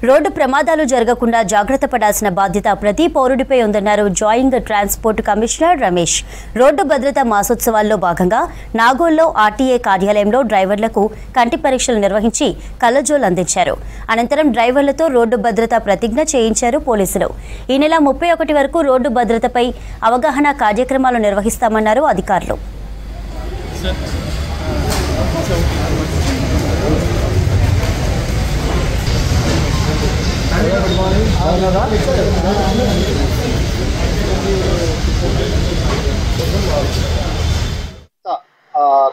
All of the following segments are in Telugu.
రోడ్డు ప్రమాదాలు జరగకుండా జాగ్రత్త పడాల్సిన బాధ్యత ప్రతి పౌరుడిపై ఉందన్నారు joint transport commissioner Ramesh. Road భద్రతా మాసోత్సవాల్లో భాగంగా నాగోల్లో ఆర్టీఏ కార్యాలయంలో డ్రైవర్లకు కంటి పరీక్షలు నిర్వహించి కళ్లజోలు అందించారు. అనంతరం డ్రైవర్లతో రోడ్డు భద్రతా ప్రతిజ్ఞ చేయించారు పోలీసులు. ఈ నెల 31 వరకు రోడ్డు భద్రతపై అవగాహన కార్యక్రమాలు నిర్వహిస్తామన్నారు అధికారులు.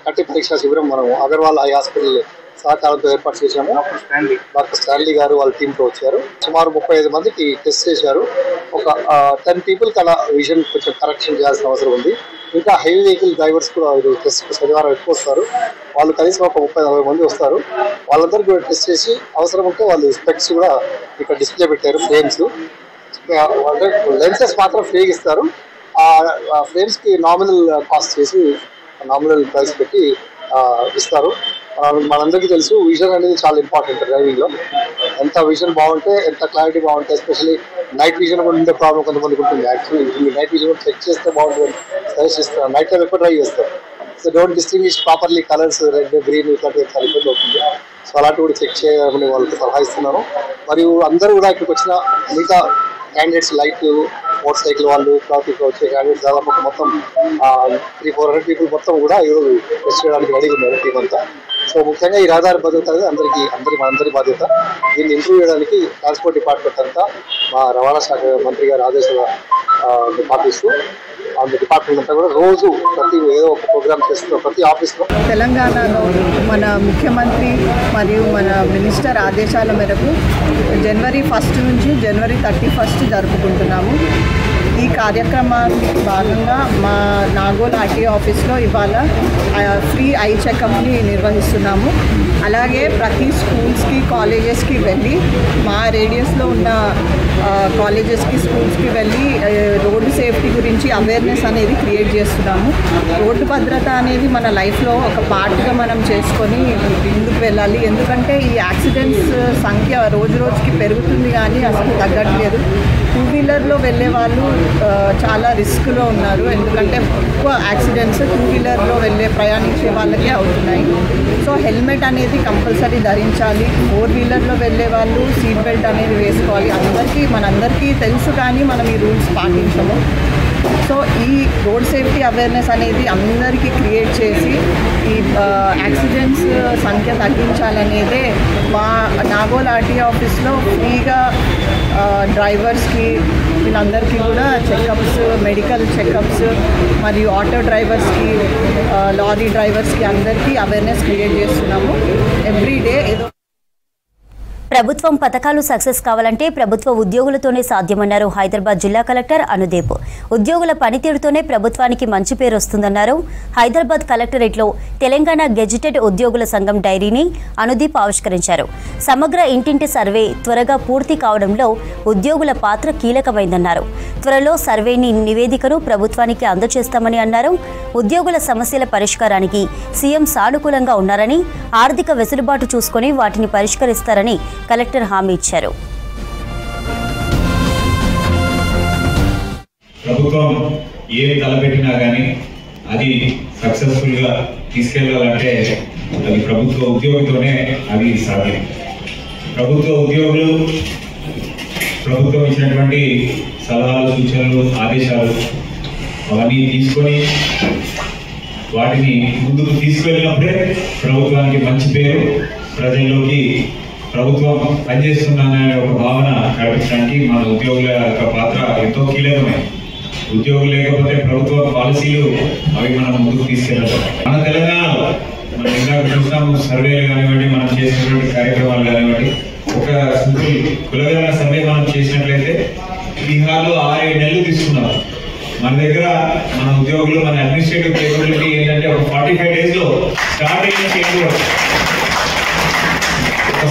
కంటి పరీక్ష శిబిరం మనం అగర్వాల్ ఐ హాస్పిటల్ సహకారంతో ఏర్పాటు చేశాము. డాక్టర్ స్టాన్లీ గారు వాళ్ళ టీంతో వచ్చారు. సుమారు 35 మందికి టెస్ట్ చేశారు. ఒక 10 పీపుల్కి అలా విజన్ కొంచెం కరెక్షన్ చేయాల్సిన అవసరం ఉంది. ఇంకా హెవీ వెహికల్ డ్రైవర్స్ కూడా టెస్ట్ శనివారం ఎక్కువ వస్తారు. వాళ్ళు కనీసం ఒక 30-40 మంది వస్తారు. వాళ్ళందరికీ కూడా టెస్ట్ చేసి అవసరం ఉంటే వాళ్ళు స్పెక్స్ కూడా ఇక్కడ డిస్ప్లే పెట్టారు. ఫ్రేమ్స్ లెన్సెస్ మాత్రం ఫ్రీగా ఇస్తారు. ఆ ఫ్రేమ్స్కి నామినల్ కాస్ట్ చేసి నామినల్ ప్రైస్ పెట్టి ఇస్తారు. మనందరికీ తెలుసు విజన్ అనేది చాలా ఇంపార్టెంట్ డ్రైవింగ్లో. ఎంత విజన్ బాగుంటే, ఎంత క్లారిటీ బాగుంటే, ఎస్పెషల్లీ నైట్ విజన్ కూడా ఉండే ప్రాబ్లం కొంతమందికి ఉంటుంది. యాక్చువల్లీ నైట్ విజన్ కూడా చెక్ చేస్తే బాగుంటుంది సజెస్ట్ ఇస్తారు. నైట్ టైం ఎక్కువ డ్రైవ్ చేస్తారు. So don't distinguish properly colours, red, green ఇట్లాంటి చాలా ఇబ్బంది అవుతుంది. సో అలాంటి కూడా చెక్ చేయమని వాళ్ళకి సలహా ఇస్తున్నాను. మరియు అందరూ కూడా ఇక్కడికి వచ్చిన మిగతా క్యాండిడేట్స్ లైట్ మోటార్ సైకిల్ వాళ్ళు తర్వాత ఇక్కడ వచ్చే క్యాండిడేట్స్ దాదాపు మొత్తం 300-400 పీపుల్ మొత్తం కూడా ఈరోజు టెస్ట్ చేయడానికి రెడీగా ఉన్నారు టీం అంతా. సో ముఖ్యంగా ఈ రహదారి భద్రత అనేది అందరి బాధ్యత. దీన్ని ఇంప్రూవ్ చేయడానికి ట్రాన్స్పోర్ట్ డిపార్ట్మెంట్ అంతా మా రవాణా శాఖ మంత్రి గారి ఆదేశాలు పాటిస్తూ డిపార్ట్మెంట్ అంతా కూడా రోజు ఏదో ఒక ప్రోగ్రామ్ చేస్తున్న ప్రతి ఆఫీస్లో. తెలంగాణలో మన ముఖ్యమంత్రి మరియు మన మినిస్టర్ ఆదేశాల మేరకు జనవరి 1 నుంచి జనవరి 31 జరుపుకుంటున్నాము. ఈ కార్యక్రమానికి భాగంగా మా నాగోల్ ఆర్టీఓ ఆఫీస్లో ఇవాళ ఫ్రీ ఐ చెకప్ని నిర్వహిస్తున్నాము. అలాగే ప్రతి స్కూల్స్కి, కాలేజెస్కి వెళ్ళి మా రేడియస్లో ఉన్న కాలేజెస్కి, స్కూల్స్కి వెళ్ళి రోడ్డు సేఫ్టీ గురించి అవేర్నెస్ అనేది క్రియేట్ చేస్తున్నాము. రోడ్డు భద్రత అనేది మన లైఫ్లో ఒక పార్ట్గా మనం చేసుకొని ముందుకు వెళ్ళాలి. ఎందుకంటే ఈ యాక్సిడెంట్స్ సంఖ్య రోజు రోజుకి పెరుగుతుంది కానీ అసలు తగ్గట్లేదు. 2 వీలర్లో వెళ్ళే వాళ్ళు చాలా రిస్క్లో ఉన్నారు. ఎందుకంటే ఎక్కువ యాక్సిడెంట్స్ 2 వీలర్లో ప్రయాణించే వాళ్ళకే అవుతున్నాయి. సో హెల్మెట్ అనేది కంపల్సరీ ధరించాలి. 4 వీలర్లో వెళ్ళే వాళ్ళు సీట్ బెల్ట్ అనేది వేసుకోవాలి. మనందరికీ తెలుసు కానీ మనం ఈ రూల్స్ పాటించము. సో ఈ రోడ్ సేఫ్టీ అవేర్నెస్ అనేది అందరికీ క్రియేట్ చేసి ఈ యాక్సిడెంట్స్ సంఖ్య తగ్గించాలనేదే మా నాగోల్ ఆర్టీఓ ఆఫీస్లో ఫ్రీగా డ్రైవర్స్కి వీళ్ళందరికీ కూడా చెకప్స్, మెడికల్ చెకప్స్ మరియు ఆటో డ్రైవర్స్కి, లారీ డ్రైవర్స్కి అందరికీ అవేర్నెస్ క్రియేట్ చేస్తున్నాము. ఎవ్రీడే ఏదో. ప్రభుత్వం పథకాలు సక్సెస్ కావాలంటే ప్రభుత్వ ఉద్యోగులతోనే సాధ్యమన్నారు హైదరాబాద్ జిల్లా కలెక్టర్ అనుదీప్. ఉద్యోగుల పనితీరుతోనే ప్రభుత్వానికి మంచి పేరు వస్తుందన్నారు. హైదరాబాద్ కలెక్టరేట్లో తెలంగాణ గెజిటెడ్ ఉద్యోగుల సంఘం డైరీని అనుదీప్ ఆవిష్కరించారు. సమగ్ర ఇంటింటి సర్వే త్వరగా పూర్తి కావడంలో ఉద్యోగుల పాత్ర కీలకమైందన్నారు. త్వరలో సర్వేని నివేదికను ప్రభుత్వానికి అందజేస్తామని అన్నారు. ఉద్యోగుల సమస్యల పరిష్కారానికి సీఎం సానుకూలంగా ఉన్నారని, ఆర్థిక వెసులుబాటు చూసుకుని వాటిని పరిష్కరిస్తారని కలెక్టర్ హామీ ఇచ్చారు. ప్రభుత్వం ఏది తలపెట్టినా కానీ అది సక్సెస్ఫుల్ గా తీసుకెళ్లాలంటే అది ప్రభుత్వ ఉద్యోగితోనే అది సాధ్యం. ప్రభుత్వ ఉద్యోగులు ప్రభుత్వం ఇచ్చినటువంటి సలహాలు, సూచనలు, ఆదేశాలు అవన్నీ తీసుకొని వాటిని ముందుకు తీసుకెళ్ళినప్పుడే ప్రభుత్వానికి మంచి పేరు, ప్రజల్లోకి ప్రభుత్వం పనిచేస్తున్నాననే ఒక భావన కల్పించడానికి మన ఉద్యోగుల యొక్క పాత్ర ఎంతో కీలకమైనది. ఉద్యోగులు లేకపోతే ప్రభుత్వ పాలసీలు అవి మనం ముందుకు తీసుకెళ్ళాలి. మన తెలంగాణలో మనం ఇందాక చూసినాము, సర్వేలు కానివ్వండి, మనం చేసినటువంటి కార్యక్రమాలు కానివ్వండి, ఒక సింపుల్ కులగణన సర్వే మనం చేసినట్లయితే బీహార్లో 6-7 నెలలు తీసుకున్నారు. మన దగ్గర మన ఉద్యోగులు, మన అడ్మినిస్ట్రేటివ్ కేపబిలిటీ ఏంటంటే ఒక 45 డేస్లో స్టార్ట్ అయిన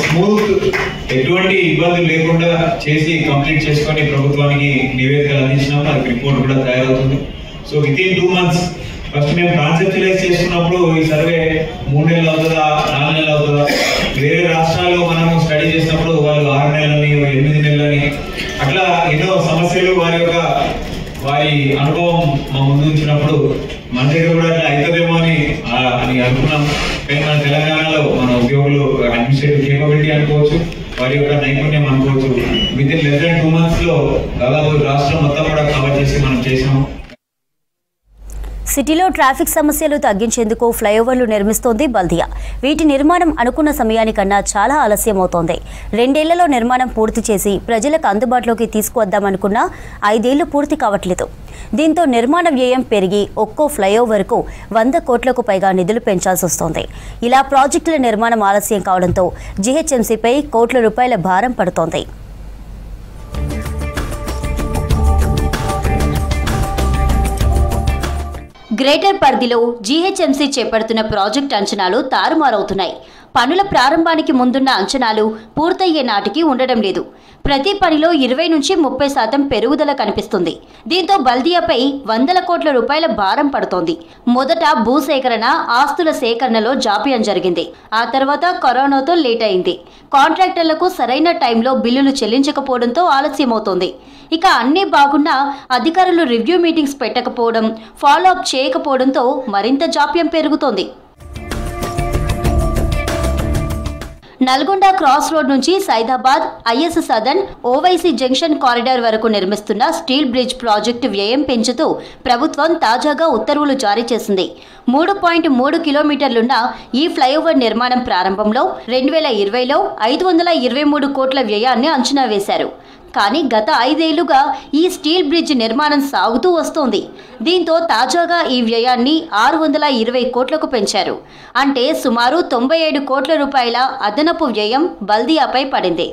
స్మూత్, ఎటువంటి ఇబ్బందులు లేకుండా చేసి కంప్లీట్ చేసుకొని ప్రభుత్వానికి నివేదికలు అందించినాము. అది రిపోర్ట్ కూడా తయారవుతుంది. సో వితిన్ 2 months ఫస్ట్ మేము కాన్సెప్చువలైజ్ చేసుకున్నప్పుడు ఈ సర్వే 3 నెలలు అవుతుందా, 4 నెలలు అవుతుందా, వేరే రాష్ట్రాల్లో మనము స్టడీ చేసినప్పుడు వాళ్ళు 6 నెలలని మన దగ్గర కూడా అట్లా అవుతుందేమో అని అనుకున్నాం. కానీ మన తెలంగాణలో మన ఉద్యోగులు అడ్మినిస్ట్రేటివ్ కేపబిలిటీ అనుకోవచ్చు, వారి యొక్క నైపుణ్యం అనుకోవచ్చు, with in less than 2 months లో దాదాపు రాష్ట్రం మొత్తం కూడా కవర్ చేసి మనం చేసాము. సిటీలో ట్రాఫిక్ సమస్యలు తగ్గించేందుకు ఫ్లైఓవర్లు నిర్మిస్తోంది బల్దియా. వీటి నిర్మాణం అనుకున్న సమయానికన్నా చాలా ఆలస్యం అవుతోంది. 2 ఏళ్లలో నిర్మాణం పూర్తి చేసి ప్రజలకు అందుబాటులోకి తీసుకువద్దామనుకున్నా 5 ఏళ్లు పూర్తి కావట్లేదు. దీంతో నిర్మాణ వ్యయం పెరిగి ఒక్కో ఫ్లైఓవర్కు 100 కోట్లకు పైగా నిధులు పెంచాల్సి వస్తోంది. ఇలా ప్రాజెక్టుల నిర్మాణం ఆలస్యం కావడంతో జీహెచ్ఎంసీపై కోట్ల రూపాయల భారం పడుతోంది. గ్రేటర్ పరిధిలో జీహెచ్ఎంసీ చేపడుతున్న ప్రాజెక్ట్ అంచనాలు తారుమారవుతున్నాయి. పనుల ప్రారంభానికి ముందున్న అంచనాలు పూర్తయ్యే నాటికి ఉండడం లేదు. ప్రతి పనిలో 20 నుంచి 30% పెరుగుదల కనిపిస్తుంది. దీంతో బల్దియాపై 100 కోట్ల రూపాయల భారం పడుతోంది. మొదట భూసేకరణ, ఆస్తుల సేకరణలో జాప్యం జరిగింది. ఆ తర్వాత కరోనాతో లేట్ అయింది. కాంట్రాక్టర్లకు సరైన టైంలో బిల్లులు చెల్లించకపోవడంతో ఆలస్యమవుతోంది. ఇక అన్నీ బాగున్నా అధికారులు రివ్యూ మీటింగ్స్ పెట్టకపోవడం, ఫాలో అప్ చేయకపోవడంతో మరింత జాప్యం పెరుగుతోంది. నల్గొండ క్రాస్ రోడ్ నుంచి Saidabad, is Sadan, Owaisi junction corridor వరకు నిర్మిస్తున్న స్టీల్ బ్రిడ్జ్ ప్రాజెక్టు వ్యయం పెంచుతూ ప్రభుత్వం తాజాగా ఉత్తర్వులు జారీ చేసింది. 3.3 కిలోమీటర్లున్న ఈ ఫ్లైఓవర్ నిర్మాణం ప్రారంభంలో 2020లో 523 కోట్ల వ్యయాన్ని అంచనా వేశారు. కానీ గత 5 ఏళ్లుగా ఈ స్టీల్ బ్రిడ్జ్ నిర్మాణం సాగుతూ వస్తోంది. దీంతో తాజాగా ఈ వ్యయాన్ని 620 కోట్లకు పెంచారు. అంటే సుమారు 97 కోట్ల రూపాయల అదనపు వ్యయం బల్దియాపై పడింది.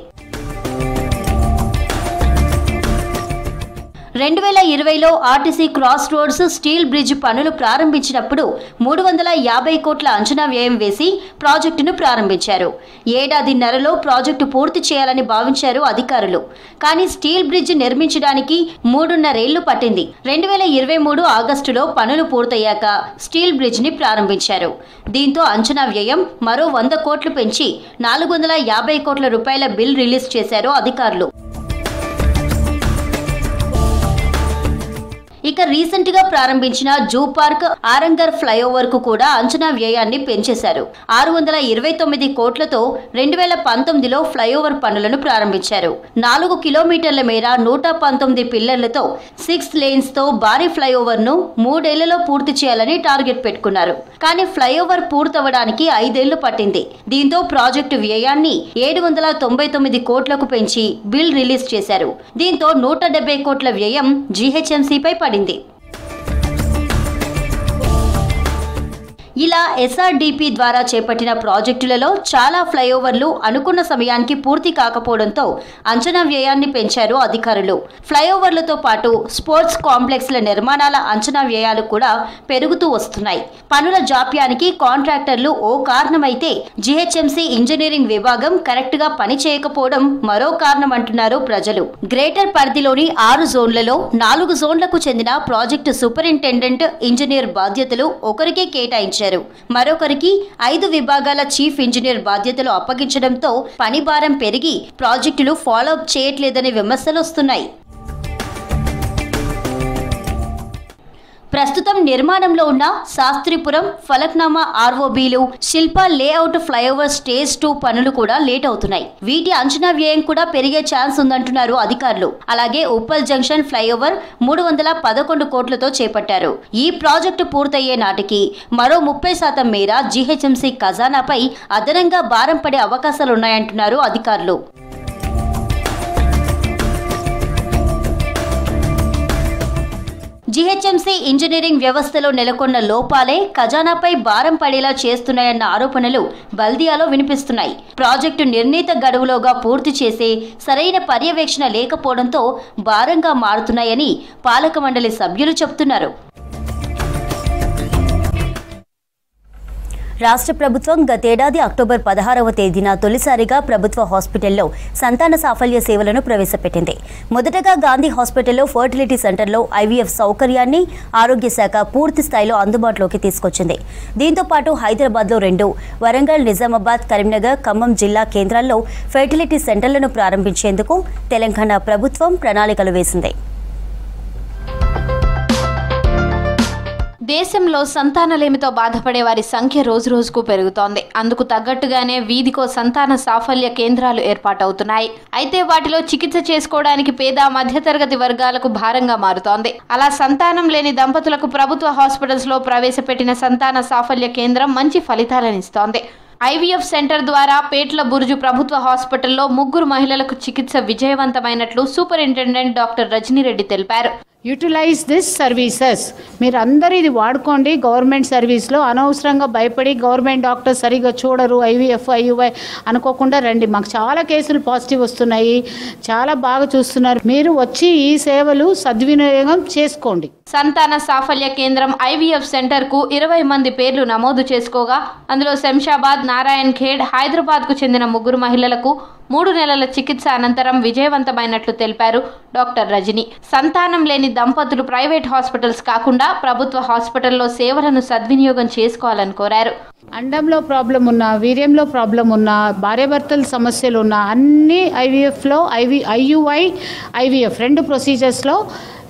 2020లో RTC cross roads steel bridge పనులు ప్రారంభించినప్పుడు 350 కోట్ల అంచనా వ్యయం వేసి ప్రాజెక్టును ప్రారంభించారు. 1.5 ఏడాదిన్నరలో ప్రాజెక్టు పూర్తి చేయాలని భావించారు అధికారులు. కానీ స్టీల్ బ్రిడ్జ్ నిర్మించడానికి 3.5 ఏళ్లు పట్టింది. 2023 ఆగస్టులో పనులు పూర్తయ్యాక స్టీల్ బ్రిడ్జ్ ని ప్రారంభించారు. దీంతో అంచనా వ్యయం మరో 100 కోట్లు పెంచి 450 కోట్ల రూపాయల బిల్ రిలీజ్ చేశారు అధికారులు. ఇక రీసెంట్ గా ప్రారంభించిన జూ పార్క్, ఆరంగర్ ఫ్లైఓవర్ కు కూడా అంచనా వ్యయాన్ని పెంచేశారు. 629 కోట్లతో 2019లో ఫ్లైఓవర్ పనులను ప్రారంభించారు. 4 కిలోమీటర్ల మేర 119 పిల్లర్లతో 6 లేన్స్ తో భారీ ఫ్లైఓవర్ ను 3 ఏళ్లలో పూర్తి చేయాలని టార్గెట్ పెట్టుకున్నారు. కానీ ఫ్లైఓవర్ పూర్తవడానికి 5 ఏళ్లు పట్టింది. దీంతో ప్రాజెక్టు వ్యయాన్ని 799 కోట్లకు పెంచి బిల్ రిలీజ్ చేశారు. దీంతో 170 కోట్ల వ్యయం జీహెచ్ఎంసీపై పడింది. ఇలా ఎస్ఆర్డిపి ద్వారా చేపట్టిన ప్రాజెక్టులలో చాలా ఫ్లైఓవర్లు అనుకున్న సమయానికి పూర్తి కాకపోవడంతో అంచనా వ్యయాన్ని పెంచారు అధికారులు. ఫ్లైఓవర్లతో పాటు స్పోర్ట్స్ కాంప్లెక్స్ల నిర్మాణాల అంచనా వ్యయాలు కూడా పెరుగుతూ వస్తున్నాయి. పనుల జాప్యానికి కాంట్రాక్టర్లు ఓ కారణమైతే జీహెచ్ఎంసీ ఇంజనీరింగ్ విభాగం కరెక్ట్ గా పని చేయకపోవడం మరో కారణం అంటున్నారు ప్రజలు. గ్రేటర్ పరిధిలోని 6 జోన్లలో 4 జోన్లకు చెందిన ప్రాజెక్టు సూపరింటెండెంట్, ఇంజనీర్ బాధ్యతలు ఒకరికే కేటాయించారు. మరొకరికి 5 విభాగాల చీఫ్ ఇంజనీర్ బాధ్యతలు అప్పగించడంతో పని భారం పెరిగి ప్రాజెక్టులు ఫాలో అప్ చేయట్లేదనే విమర్శలు వస్తున్నాయి. ప్రస్తుతం నిర్మాణంలో ఉన్న శాస్త్రిపురం, ఫలక్నామా ఆర్ఓబీలు, శిల్పా లేఅవుట్ ఫ్లైఓవర్ స్టేజ్ 2 పనులు కూడా లేట్ అవుతున్నాయి. వీటి అంచనా వ్యయం కూడా పెరిగే ఛాన్స్ ఉందంటున్నారు అధికారులు. అలాగే ఉప్పల్ జంక్షన్ ఫ్లైఓవర్ 311 కోట్లతో చేపట్టారు. ఈ ప్రాజెక్టు పూర్తయ్యే నాటికి మరో 30% మేర జీహెచ్ఎంసీ ఖజానాపై అదనంగా భారం పడే అవకాశాలున్నాయంటున్నారు అధికారులు. జీహెచ్ఎంసీ ఇంజనీరింగ్ వ్యవస్థలో నెలకొన్న లోపాలే ఖజానాపై భారం పడేలా చేస్తున్నాయన్న ఆరోపణలు బల్దియాలో వినిపిస్తున్నాయి. ప్రాజెక్టు నిర్ణీత గడువులోగా పూర్తి చేసే సరైన పర్యవేక్షణ లేకపోవడంతో భారంగా మారుతున్నాయని పాలక మండలి సభ్యులు చెబుతున్నారు. రాష్ట్ర ప్రభుత్వం గతేడాది అక్టోబర్ 16వ తేదీన తొలిసారిగా ప్రభుత్వ హాస్పిటల్లో సంతాన సాఫల్య సేవలను ప్రవేశపెట్టింది. మొదటగా గాంధీ హాస్పిటల్లో ఫర్టిలిటీ సెంటర్లో ఐవీఎఫ్ సౌకర్యాన్ని ఆరోగ్య శాఖ పూర్తి స్థాయిలో అందుబాటులోకి తీసుకొచ్చింది. దీంతో పాటు హైదరాబాద్లో 2, వరంగల్, నిజామాబాద్, కరీంనగర్, ఖమ్మం జిల్లా కేంద్రాల్లో ఫర్టిలిటీ సెంటర్లను ప్రారంభించేందుకు తెలంగాణ ప్రభుత్వం ప్రణాళికలు వేసింది. దేశంలో సంతానలేమితో బాధపడే వారి సంఖ్య రోజురోజుకు పెరుగుతోంది. అందుకు తగ్గట్టుగానే వీధికో సంతాన సాఫల్య కేంద్రాలు ఏర్పాటవుతున్నాయి. అయితే వాటిలో చికిత్స చేసుకోవడానికి పేద మధ్యతరగతి వర్గాలకు భారంగా మారుతోంది. అలా సంతానం లేని దంపతులకు ప్రభుత్వ హాస్పిటల్స్ లో ప్రవేశపెట్టిన సంతాన సాఫల్య కేంద్రం మంచి ఫలితాలనిస్తోంది. ఐవీఎఫ్ సెంటర్ ద్వారా పేట్ల బురుజు ప్రభుత్వ హాస్పిటల్లో 3 మహిళలకు చికిత్స విజయవంతమైనట్లు సూపరింటెండెంట్ డాక్టర్ రజనీరెడ్డి తెలిపారు. Utilize this services. మీరు అందరూ ఇది వాడుకోండి. గవర్నమెంట్ సర్వీస్లో అనవసరంగా భయపడి గవర్నమెంట్ డాక్టర్ సరిగా చూడరు, ఐవీఎఫ్ ఐయుఐ అనుకోకుండా రండి. మాకు చాలా కేసులు పాజిటివ్ వస్తున్నాయి, చాలా బాగా చూస్తున్నారు. మీరు వచ్చి ఈ సేవలు సద్వినియోగం చేసుకోండి. సంతాన సాఫల్య కేంద్రం ఐవీఎఫ్ సెంటర్కు 20 మంది పేర్లు నమోదు చేసుకోగా అందులో శంషాబాద్, నారాయణ్ ఖేడ్, హైదరాబాద్కు చెందిన 3 మహిళలకు 3 నెలల చికిత్స అనంతరం విజయవంతమైనట్లు తెలిపారు డాక్టర్ రజని. సంతానం లేని దంపతులు ప్రైవేట్ హాస్పిటల్స్ కాకుండా ప్రభుత్వ హాస్పిటల్లో సేవలను సద్వినియోగం చేసుకోవాలని కోరారు. అండంలో ప్రాబ్లం ఉన్నా, వీర్యంలో ప్రాబ్లం ఉన్నా, భార్యాభర్తల సమస్యలు ఉన్నా అన్ని ఐవీఎఫ్లో ఐయుఐ ఐవీఎఫ్ 2 ప్రొసీజర్స్లో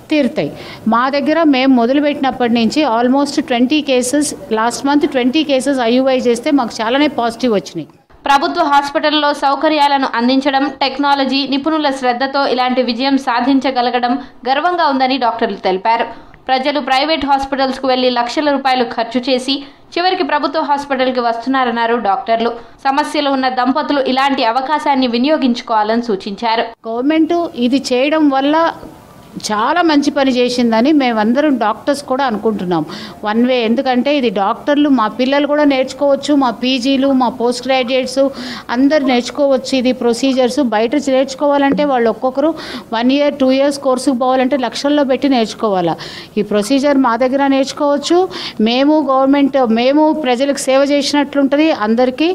తీరుతాయి. మా దగ్గర మేము మొదలుపెట్టినప్పటి నుంచి almost 20 cases, last month 20 cases IUI చేస్తే మాకు చాలానే పాజిటివ్ వచ్చినాయి. ప్రభుత్వ హాస్పిటల్లో సౌకర్యాలను అందించడం, టెక్నాలజీ, నిపుణుల శ్రద్ధతో ఇలాంటి విజయం సాధించగలగడం గర్వంగా ఉందని డాక్టర్లు తెలిపారు. ప్రజలు ప్రైవేట్ హాస్పిటల్స్కు వెళ్లి లక్షల రూపాయలు ఖర్చు చేసి చివరికి ప్రభుత్వ హాస్పిటల్కి వస్తున్నారన్నారు డాక్టర్లు. సమస్యలు ఉన్న దంపతులు ఇలాంటి అవకాశాన్ని వినియోగించుకోవాలని సూచించారు. గవర్నమెంట్ ఇది చేయడం వల్ల చాలా మంచి పని చేసిందని మేమందరం డాక్టర్స్ కూడా అనుకుంటున్నాం. వన్ వే, ఎందుకంటే ఇది డాక్టర్లు మా పిల్లలు కూడా నేర్చుకోవచ్చు, మా పీజీలు, మా పోస్ట్ గ్రాడ్యుయేట్స్ అందరు నేర్చుకోవచ్చు. ఇది ప్రొసీజర్స్ బయట నేర్చుకోవాలంటే వాళ్ళు ఒక్కొక్కరు 1 year 2 years కోర్సుకు పోవాలంటే లక్షల్లో పెట్టి నేర్చుకోవాలా. ఈ ప్రొసీజర్ మా దగ్గర నేర్చుకోవచ్చు. మేము ప్రజలకు సేవ చేసినట్లుంటుంది. అందరికీ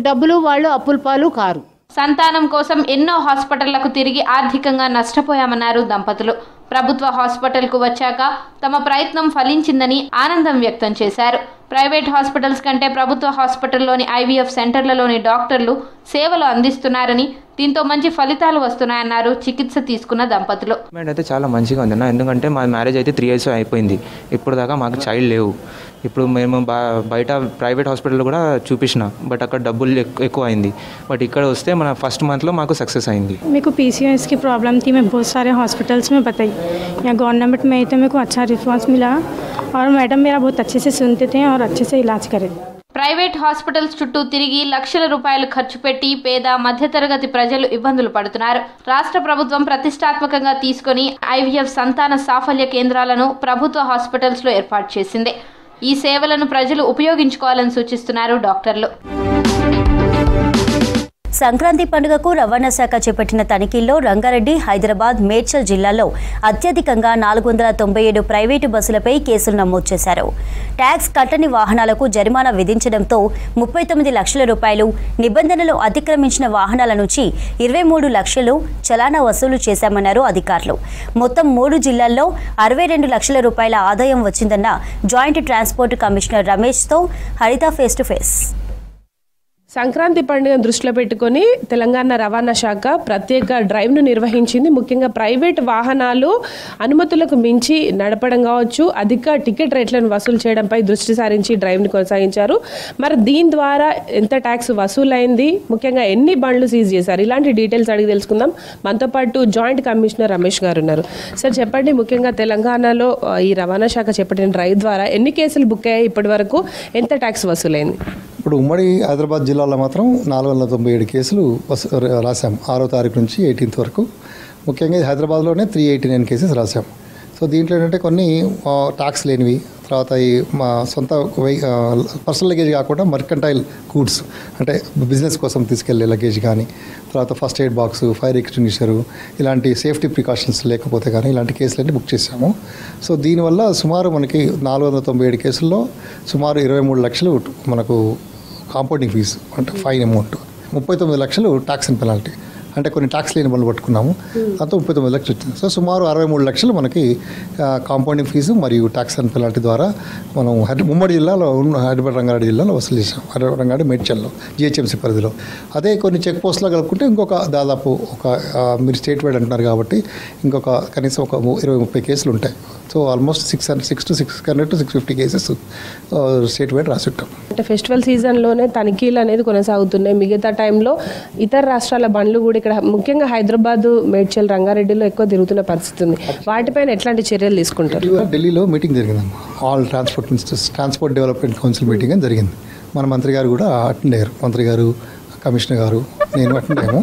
డబ్బులు వాళ్ళు అప్పుల పాలు కారు. సంతానం కోసం ఎన్నో హాస్పిటళ్లకు తిరిగి ఆర్థికంగా నష్టపోయామన్నారు దంపతులు. ప్రభుత్వ హాస్పిటల్కు వచ్చాక తమ ప్రయత్నం ఫలించిందని ఆనందం వ్యక్తం చేశారు. ప్రైవేట్ హాస్పిటల్స్ కంటే ప్రభుత్వ హాస్పిటల్లోని ఐవీఎఫ్ సెంటర్లలోని డాక్టర్లు సేవలు అందిస్తున్నారని, దీంతో మంచి ఫలితాలు వస్తున్నాయన్నారు చికిత్స తీసుకున్న దంపతులు. అయితే చాలా మంచిగా ఉంది అన్న, ఎందుకంటే మా మ్యారేజ్ అయితే 3 years అయిపోయింది. ఇప్పుడు దాకా మాకు చైల్డ్ లేవు. ఇప్పుడు మేము బయట ప్రైవేట్ హాస్పిటల్ కూడా చూపించిన, బట్ అక్కడ డబ్బులు ఎక్కువ అయింది. బట్ ఇక్కడ వస్తే మన ఫస్ట్ మంత్లో మాకు సక్సెస్ అయింది. मेरे को PCOS की प्रॉब्लम थी, मैं बहुत सारे हॉस्पिटल्स में बताई. यहाँ गवर्नमेंट में तो मेरे को अच्छा रिस्पांस मिला और मैडम मेरा बहुत अच्छे से सुनते थे और अच्छे से इलाज करे. ప్రైవేట్ హాస్పిటల్స్ చుట్టూ తిరిగి లక్షల రూపాయలు ఖర్చు పెట్టి పేద మధ్యతరగతి ప్రజలు ఇబ్బందులు పడుతున్నారు. రాష్ట్ర ప్రభుత్వం ప్రతిష్టాత్మకంగా తీసుకుని ఐవీఎఫ్ సంతాన సాఫల్య కేంద్రాలను ప్రభుత్వ హాస్పిటల్స్ లో ఏర్పాటు చేసింది. ఈ సేవలను ప్రజలు ఉపయోగించుకోవాలని సూచిస్తున్నారు డాక్టర్లు. సంక్రాంతి పండుగకు రవాణా శాఖ చేపట్టిన తనిఖీల్లో రంగారెడ్డి, హైదరాబాద్, మేడ్చల్ జిల్లాల్లో అత్యధికంగా 497 ప్రైవేటు బస్సులపై కేసులు నమోదు చేశారు. ట్యాక్స్ కట్టని వాహనాలకు జరిమానా విధించడంతో 39 లక్షల రూపాయలు, నిబంధనలు అతిక్రమించిన వాహనాల నుంచి 23 లక్షలు చలానా వసూలు చేశామన్నారు అధికారులు. మొత్తం 3 జిల్లాల్లో 62 లక్షల రూపాయల ఆదాయం వచ్చిందన్న జాయింట్ ట్రాన్స్పోర్ట్ కమిషనర్ రమేష్తో హరిత ఫేస్ టు ఫేస్. సంక్రాంతి పండుగను దృష్టిలో పెట్టుకొని తెలంగాణ రవాణా శాఖ ప్రత్యేక డ్రైవ్ను నిర్వహించింది. ముఖ్యంగా ప్రైవేట్ వాహనాలు అనుమతులకు మించి నడపడం కావచ్చు, అధిక టికెట్ రేట్లను వసూలు చేయడంపై దృష్టి సారించి డ్రైవ్ను కొనసాగించారు. మరి దీని ద్వారా ఎంత ట్యాక్స్ వసూలైంది, ముఖ్యంగా ఎన్ని బండ్లు సీజ్ చేశారు, ఇలాంటి డీటెయిల్స్ అడిగి తెలుసుకుందాం. మనతో పాటు జాయింట్ కమిషనర్ రమేష్ గారు ఉన్నారు. సార్ చెప్పండి, ముఖ్యంగా తెలంగాణలో ఈ రవాణా శాఖ చేపట్టిన డ్రైవ్ ద్వారా ఎన్ని కేసులు బుక్ అయ్యాయి, ఇప్పటి వరకు ఎంత ట్యాక్స్ వసూలైంది? ఇప్పుడు ఉమ్మడి హైదరాబాద్ జిల్లాలో మాత్రం 497 కేసులు రాసాం 6వ తారీఖు నుంచి 18th వరకు. ముఖ్యంగా హైదరాబాద్లోనే 389 కేసెస్ రాసాం. సో దీంట్లో ఏంటంటే కొన్ని ట్యాక్స్ లేనివి, తర్వాత ఈ మా సొంత పర్సనల్ లగేజ్ కాకుండా మర్కంటైల్ గూడ్స్ అంటే బిజినెస్ కోసం తీసుకెళ్లే లగేజ్ కానీ, తర్వాత ఫస్ట్ ఎయిడ్ బాక్స్, ఫైర్ ఎక్స్టింగ్విషరు, ఇలాంటి సేఫ్టీ ప్రికాషన్స్ లేకపోతే కానీ ఇలాంటి కేసులన్నీ బుక్ చేశాము. సో దీనివల్ల సుమారు మనకి 497 కేసుల్లో సుమారు 23 లక్షలు మనకు కాంపౌండింగ్ ఫీజు అంటే ఫైన్ అమౌంట్, 39 లక్షలు ట్యాక్స్ అండ్ పెనాల్టీ. అంటే కొన్ని ట్యాక్స్ లేని బండ్లు పట్టుకున్నాము. దాంతో 39 లక్షలు వచ్చింది. సో సుమారు 63 లక్షలు మనకి కాంపౌండింగ్ ఫీజు మరియు ట్యాక్స్ అండ్ పెనాల్టీ ద్వారా మనం ఉమ్మడి జిల్లాలో హైదరాబాద్ రంగారెడ్డి జిల్లాలో వసూలు చేసాం. హైదరాబాద్ రంగారెడ్డి మేడ్చల్లో జిహెచ్ఎంసీ పరిధిలో. అదే కొన్ని చెక్ పోస్టులో కలుపుకుంటే ఇంకొక దాదాపు మీరు స్టేట్ వైడ్ అంటున్నారు కాబట్టి ఇంకొక కనీసం ఒక 20-30 కేసులు ఉంటాయి. So almost 600 to 650 cases state wide రాసిట్టాం. అంటే ఫెస్టివల్ సీజన్లోనే తనిఖీలు అనేది కొనసాగుతున్నాయి. మిగతా టైంలో ఇతర రాష్ట్రాల బండ్లు కూడా ఇక్కడ ముఖ్యంగా హైదరాబాద్, మేడ్చల్, రంగారెడ్డిలో ఎక్కువ తిరుగుతున్న పరిస్థితి ఉంది. వాటిపైన ఎట్లాంటి చర్యలు తీసుకుంటారు? ఢిల్లీలో మీటింగ్ జరిగిందమ్మా. All transport development council meeting అని జరిగింది. మన మంత్రి గారు కూడా అటెండ్ అయ్యారు. మంత్రి గారు, కమిషనర్ గారు, నేను అటెండ్ అయ్యాము.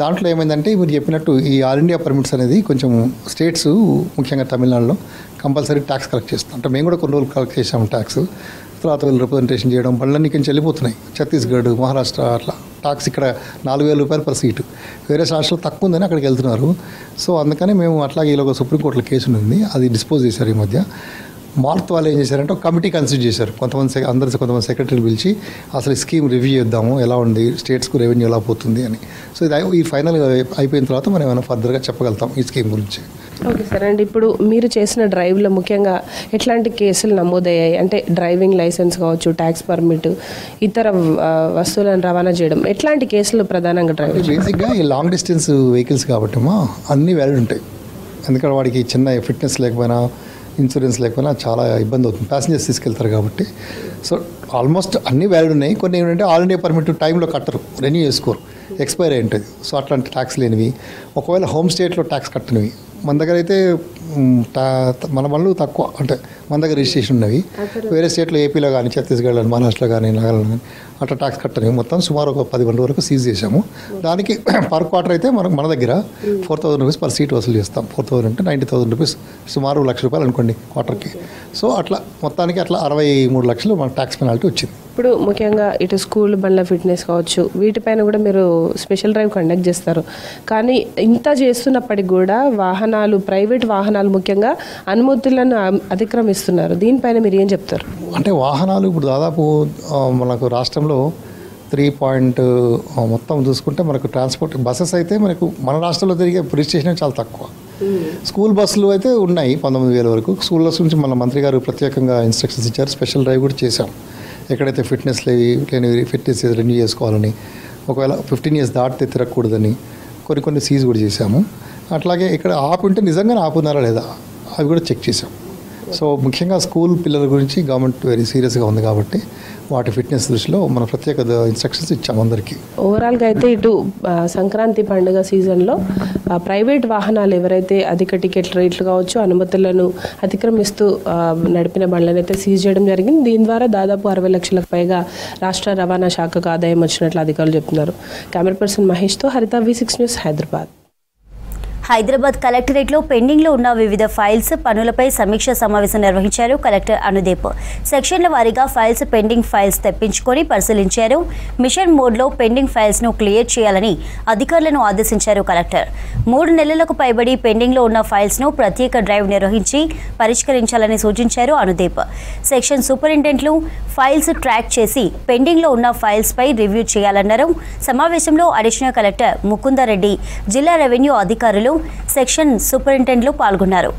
దాంట్లో ఏమైందంటే మీరు చెప్పినట్టు ఈ ఆల్ ఇండియా పర్మిట్స్ అనేది కొంచెం స్టేట్స్ ముఖ్యంగా తమిళనాడులో కంపల్సరీ ట్యాక్స్ కలెక్ట్ చేస్తాం. అంటే మేము కూడా కొన్ని రోజులు కలెక్ట్ చేసాము ట్యాక్స్. తర్వాత వీళ్ళు రిప్రజెంటేషన్ చేయడం బండ్లన్నీ కొంచెం వెళ్ళిపోతున్నాయి. ఛత్తీస్గఢ్, మహారాష్ట్ర అట్లా ట్యాక్స్ ఇక్కడ 4,000 రూపాయలు పర్ సీటు. వేరే రాష్ట్రాలు తక్కువ ఉందని అక్కడికి వెళ్తున్నారు. సో అందుకని మేము అట్లాగే ఇలా సుప్రీంకోర్టులో కేసు ఉంది, అది డిస్పోజ్ చేశారు ఈ మధ్య. మార్త్ వాళ్ళు ఏం చేశారంటే ఒక కమిటీ కన్సిడర్ చేశారు. కొంతమంది సెక్రటరీలు పిలిచి అసలు ఈ స్కీమ్ రివ్యూ చేద్దాము, ఎలా ఉంది, స్టేట్స్కు రెవెన్యూ ఎలా పోతుంది అని. సో ఇది ఈ ఫైనల్గా అయిపోయిన తర్వాత మనం ఏమైనా ఫర్దర్గా చెప్పగలుగుతాం ఈ స్కీమ్ గురించి. Okay sir. అండ్ ఇప్పుడు మీరు చేసిన డ్రైవ్లో ముఖ్యంగా ఎట్లాంటి కేసులు నమోదయ్యాయి? అంటే డ్రైవింగ్ లైసెన్స్ కావచ్చు, ట్యాక్స్ పర్మిట్, ఇతర వస్తువులను రవాణా చేయడం, ఎట్లాంటి కేసులు ప్రధానంగా డ్రైవ్? బేసిక్గా ఈ లాంగ్ డిస్టెన్స్ వెహికల్స్ కాబట్టి అన్ని వ్యాలిడ్ ఉంటాయి. ఎందుకంటే వాడికి చిన్న ఫిట్నెస్ లేకపోయినా, ఇన్సూరెన్స్ లేకపోయినా చాలా ఇబ్బంది అవుతుంది. ప్యాసింజర్స్ తీసుకెళ్తారు కాబట్టి. సో ఆల్మోస్ట్ అన్నీ వ్యాలిడ్ ఉన్నాయి. కొన్ని ఏంటంటే ఆల్ ఇండియా పర్మిట్ టైంలో కట్టరు, రెన్యూ చేసుకోరు, ఎక్స్పైర్ అయి ఉంటుంది. సో అట్లాంటి ట్యాక్స్ లేనివి, ఒకవేళ హోమ్ స్టేట్లో ట్యాక్స్ కట్టనివి. మన దగ్గర అయితే మన వాళ్ళు తక్కువ, అంటే మన దగ్గర రిజిస్ట్రేషన్ ఉన్నవి. వేరే స్టేట్లో ఏపీలో కానీ, ఛత్తీస్గఢ్లో కానీ, మహారాష్ట్రలో కానీ, నాగాలాండ్ కానీ అట్లా ట్యాక్స్ కట్టనివి. మొత్తం సుమారు ఒక 10 బండ్ల వరకు సీజ్ చేశాము. దానికి పర్ క్వార్టర్ అయితే మన దగ్గర 4,000 రూపీస్ పర్ సీట్ వసూలు చేస్తాం. 4,000 అంటే 90,000 రూపీస్, సుమారు ₹1,00,000 అనుకోండి క్వార్టర్కి. సో అట్లా మొత్తానికి అట్లా 63 లక్షలు మన ట్యాక్స్ పెనాల్టీ వచ్చింది. ఇప్పుడు ముఖ్యంగా ఇటు స్కూల్ బండ్ల ఫిట్నెస్ కావచ్చు, వీటిపైన కూడా మీరు స్పెషల్ డ్రైవ్ కండక్ట్ చేస్తారు. కానీ ఇంత చేస్తున్నప్పటికి కూడా వాహనాలు, ప్రైవేట్ వాహనాలు ముఖ్యంగా అనుమతులను అతిక్రమిస్తున్నారు. దీనిపైన మీరు ఏం చెప్తారు? అంటే వాహనాలు ఇప్పుడు దాదాపు మనకు రాష్ట్రంలో 3 మొత్తం చూసుకుంటే మనకు ట్రాన్స్పోర్ట్ బస్సెస్ అయితే మనకు మన రాష్ట్రంలో తిరిగే రిజిస్ట్రేషన్ చాలా తక్కువ. స్కూల్ బస్సులు అయితే ఉన్నాయి 19,000 వరకు. స్కూల్ బస్ నుంచి మన మంత్రి గారు ప్రత్యేకంగా ఇన్స్ట్రక్షన్స్ ఇచ్చారు. స్పెషల్ డ్రైవ్ కూడా చేశాం. ఎక్కడైతే ఫిట్నెస్ లేని ఫిట్నెస్ రెన్యూ చేసుకోవాలని, ఒకవేళ 15 years దాటితే తిరగకూడదని కొన్ని సీజ్ కూడా చేశాము. అట్లాగే ఇక్కడ ఆపు ఉంటే నిజంగానే ఆపున్నారా లేదా అవి కూడా చెక్ చేసాం. సో ముఖ్యంగా స్కూల్ పిల్లల గురించి గవర్నమెంట్ వెరీ సీరియస్గా ఉంది కాబట్టి వాటి ఫిట్నెస్ దృష్టిలో మనం ప్రత్యేక ఇన్స్ట్రక్షన్స్ ఇచ్చాము అందరికీ. ఓవరాల్గా అయితే ఇటు సంక్రాంతి పండుగ సీజన్లో ప్రైవేట్ వాహనాలు ఎవరైతే అధిక టికెట్ రేట్లు కావచ్చు, అనుమతులను అతిక్రమిస్తూ నడిపిన బండ్లను అయితే సీజ్ చేయడం జరిగింది. దీని ద్వారా దాదాపు 60 లక్షలకు పైగా రాష్ట్ర రవాణా శాఖకు ఆదాయం వచ్చినట్లు అధికారులు చెప్తున్నారు. కెమెరా పర్సన్ మహేష్తో హరిత, V6 న్యూస్, హైదరాబాద్. హైదరాబాద్ కలెక్టరేట్లో పెండింగ్లో ఉన్న వివిధ ఫైల్స్ పనులపై సమీక్ష సమావేశం నిర్వహించారు కలెక్టర్ అనుదీప్. సెక్షన్ల వారీగా పెండింగ్ ఫైల్స్ తెప్పించుకొని పరిశీలించారు. మిషన్ మోడ్లో పెండింగ్ ఫైల్స్ను క్లియర్ చేయాలని అధికారులను ఆదేశించారు కలెక్టర్. 3 నెలలకు పైబడి పెండింగ్లో ఉన్న ఫైల్స్ను ప్రత్యేక డ్రైవ్ నిర్వహించి పరిష్కరించాలని సూచించారు అనుదీప్. సెక్షన్ సూపరింటెండెంట్లు ఫైల్స్ ట్రాక్ చేసి పెండింగ్లో ఉన్న ఫైల్స్పై రివ్యూ చేయాలన్నారు. సమావేశంలో అడిషనల్ కలెక్టర్ ముకుందరెడ్డి, జిల్లా రెవెన్యూ అధికారులు, సెక్షన్ సూపరింటెండెంట్లు పాల్గొన్నారు.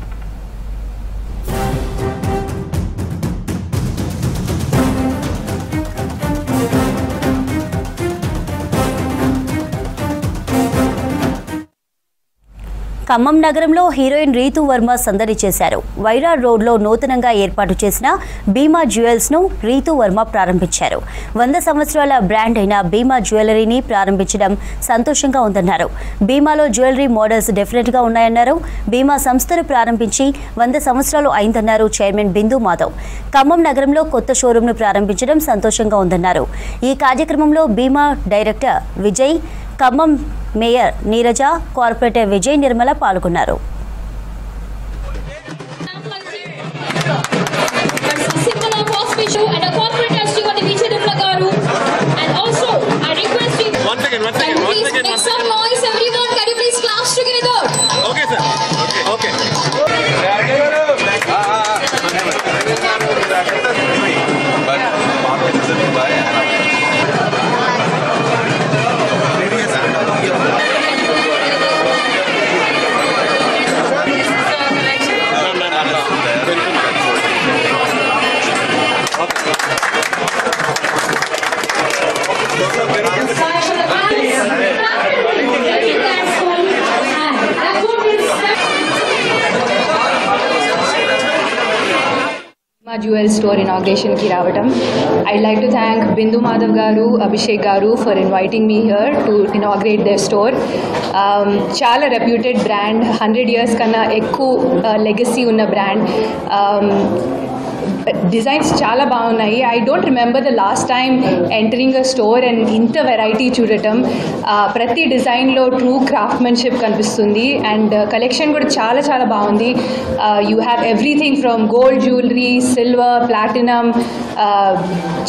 ఖమ్మం నగరంలో హీరోయిన్ రీతు వర్మ సందడి చేశారు. వైరాడ్ రోడ్లో నూతనంగా ఏర్పాటు చేసిన భీమా జ్యువెల్స్ను రీతు వర్మ ప్రారంభించారు. 100 సంవత్సరాల బ్రాండ్ అయిన భీమా జ్యువెలరీని ప్రారంభించడం సంతోషంగా ఉందన్నారు. భీమాలో జ్యువెలరీ మోడల్స్ డెఫినెట్గా ఉన్నాయన్నారు. భీమా సంస్థను ప్రారంభించి 100 సంవత్సరాలు అయిందన్నారు చైర్మన్ బిందు మాధవ్. ఖమ్మం నగరంలో కొత్త షోరూంను ప్రారంభించడం సంతోషంగా ఉందన్నారు. ఈ కార్యక్రమంలో Bhima director Vijay, Khammam mayor Neeraja, corporator Vijay Nirmala పాల్గొన్నారు. Jewel store inauguration ki ravatam. I'd like to thank Bindu Madhav garu, Abhishek garu for inviting me here to inaugurate their store. Chala reputed brand, 100 years kanna ekku legacy unna brand. Designs చాలా బాగున్నాయి. I don't remember the last time entering a store and ఇంత వెరైటీ చూడటం. ప్రతి డిజైన్లో ట్రూ క్రాఫ్ట్మెన్షిప్ కనిపిస్తుంది అండ్ కలెక్షన్ కూడా చాలా చాలా బాగుంది. You have everything from gold jewellery, silver, platinum,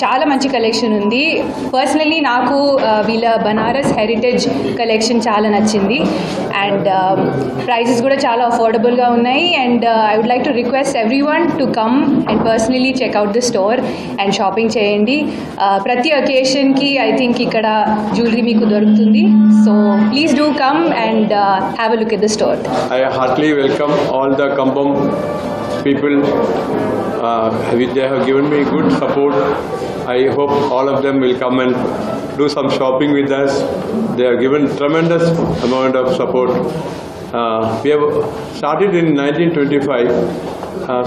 చాలా మంచి కలెక్షన్ ఉంది. పర్సనలీ నాకు వీళ్ళ బనారస్ హెరిటేజ్ కలెక్షన్ చాలా నచ్చింది అండ్ ప్రైజెస్ కూడా చాలా అఫోర్డబుల్గా ఉన్నాయి and I would like to request everyone to come and personally check out the store and shopping cheyandi. Prati occasion ki I think ikkada jewelry meeku dorukutundi, so please do come and have a look at the store. I heartily welcome all the Kambam people. They have given me good support. I hope all of them will come and do some shopping with us. They have given tremendous amount of support. We have started in 1925.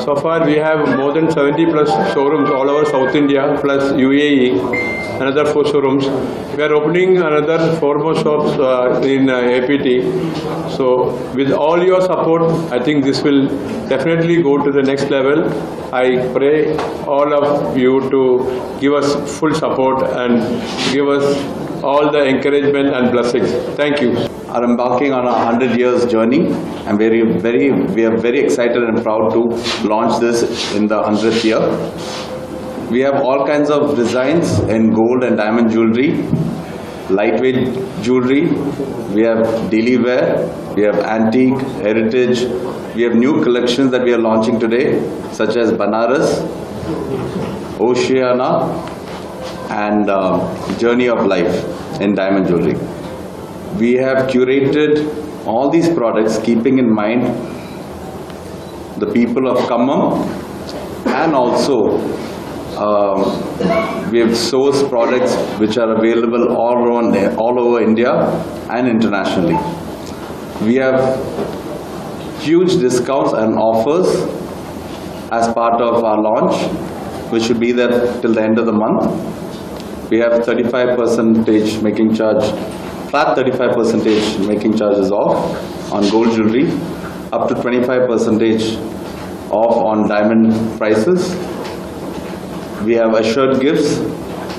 So far we have more than 70 plus showrooms all over South India plus UAE, another 4 showrooms. We are opening another 4 more shops in APT. So with all your support, I think this will definitely go to the next level. I pray all of you to give us full support and give us all the encouragement and blessings. Thank you. Are embarking on a 100 years journey. We are very excited and proud to launch this in the 100th year. We have all kinds of designs in gold and diamond jewelry, lightweight jewelry. We have daily wear. We have antique, heritage. We have new collections that we are launching today, such as Banaras, Oceana, and Journey of Life in diamond jewelry. We have curated all these products keeping in mind the people of Khammam, and also we have sourced products which are available all over India and internationally. We have huge discounts and offers as part of our launch, which should be there till the end of the month. We have 35% making charge, flat 35% making charges off on gold jewelry, up to 25% off on diamond prices. We have assured gifts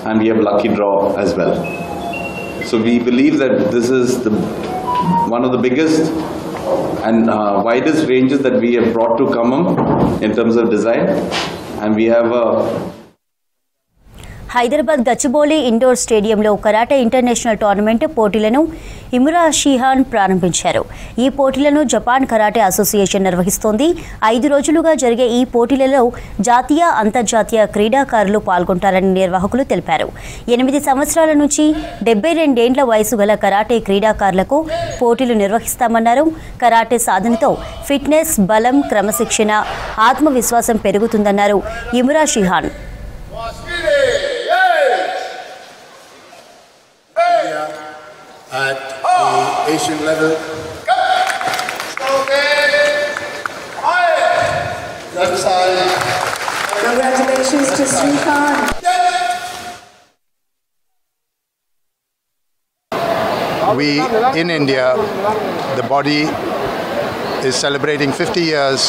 and we have lucky draw as well. So we believe that this is one of the biggest and widest ranges that we have brought to Khammam in terms of design, and we have a Hyderabad Gachibowli indoor స్టేడియంలో కరాటే ఇంటర్నేషనల్ టోర్నమెంట్ పోటీలను ఇమ్రా షిహాన్ ప్రారంభించారు. ఈ పోటీలను జపాన్ కరాటే అసోసియేషన్ నిర్వహిస్తోంది. 5 రోజులుగా జరిగే ఈ పోటీలలో జాతీయ, అంతర్జాతీయ క్రీడాకారులు పాల్గొంటారని నిర్వాహకులు తెలిపారు. 8 సంవత్సరాల నుంచి 72 ఏండ్ల వయసు గల కరాటే క్రీడాకారులకు పోటీలు నిర్వహిస్తామన్నారు. కరాటే సాధనతో ఫిట్నెస్, బలం, క్రమశిక్షణ, ఆత్మవిశ్వాసం పెరుగుతుందన్నారు ఇమ్రా Shihan. At the Asian level, that side. Congratulations to Srikanth. We in India, the body is celebrating 50 years,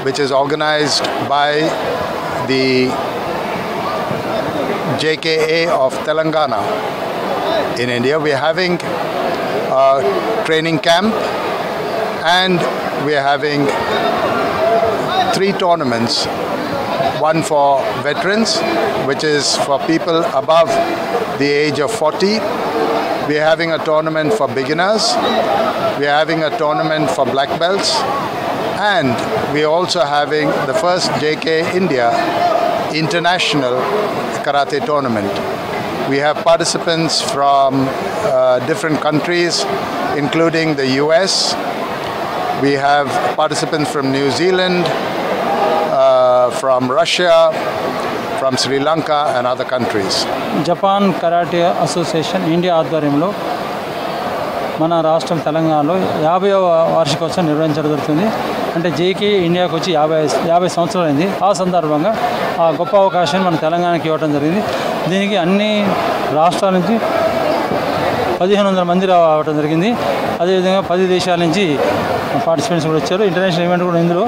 which is organized by the JKA of Telangana. In India, we are having a training camp and we are having 3 tournaments. One for veterans, which is for people above the age of 40. We are having a tournament for beginners. We are having a tournament for black belts. And we are also having the first JK India International Karate Tournament. We have participants from different countries, including the US. We have participants from New Zealand, from Russia, from Sri Lanka and other countries. Japan Karate Association India ఆధ్వర్యంలో మన రాష్ట్రం తెలంగాణలో 50వ వార్షికోత్సవం నిర్వహించడం జరుగుతుంది. అంటే జేకే ఇండియాకు వచ్చి 50 సంవత్సరాలైంది. ఆ సందర్భంగా ఆ గొప్ప అవకాశాన్ని మన తెలంగాణకి ఇవ్వడం జరిగింది. దీనికి అన్ని రాష్ట్రాల నుంచి 1500 మంది రావడం జరిగింది. అదేవిధంగా 10 దేశాల నుంచి పార్టిసిపెంట్స్ కూడా వచ్చారు. ఇంటర్నేషనల్ ఈవెంట్ కూడా ఇందులో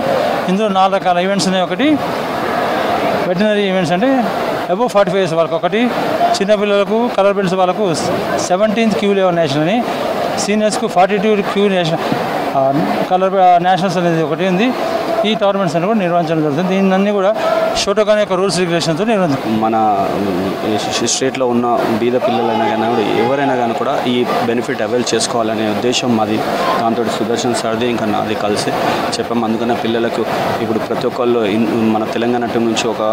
4 రకాల ఈవెంట్స్ ఉన్నాయి. ఒకటి వెటనరీ ఈవెంట్స్ అంటే అబోవ్ 45 ఇయర్స్ వాళ్ళకి ఒకటి, చిన్నపిల్లలకు కలర్ బెల్ట్స్ వాళ్ళకు 17th క్యూ లెవెల్ నేషనల్ అని, సీనియర్స్కు 42 క్యూ నేషనల్ కలర్ నేషనల్స్ అనేది ఒకటి ఉంది. ఈ టోర్నమెంట్స్ అన్ని కూడా నిర్వహించడం జరుగుతుంది. దీన్ని కూడా షోటోకాన్ యొక్క రూల్స్ రెగ్యులేషన్తో నిర్వహించారు. మన స్టేట్లో ఉన్న బీద పిల్లలైనా కానీ ఎవరైనా కానీ కూడా ఈ బెనిఫిట్ అవైల్ చేసుకోవాలనే ఉద్దేశం మాది. దాంతో సుదర్శన్ సార్ది ఇంకా నాది కలిసి చెప్పాము. అందుకనే పిల్లలకు ఇప్పుడు ప్రతి ఒక్కళ్ళు మన తెలంగాణ టీం నుంచి ఒక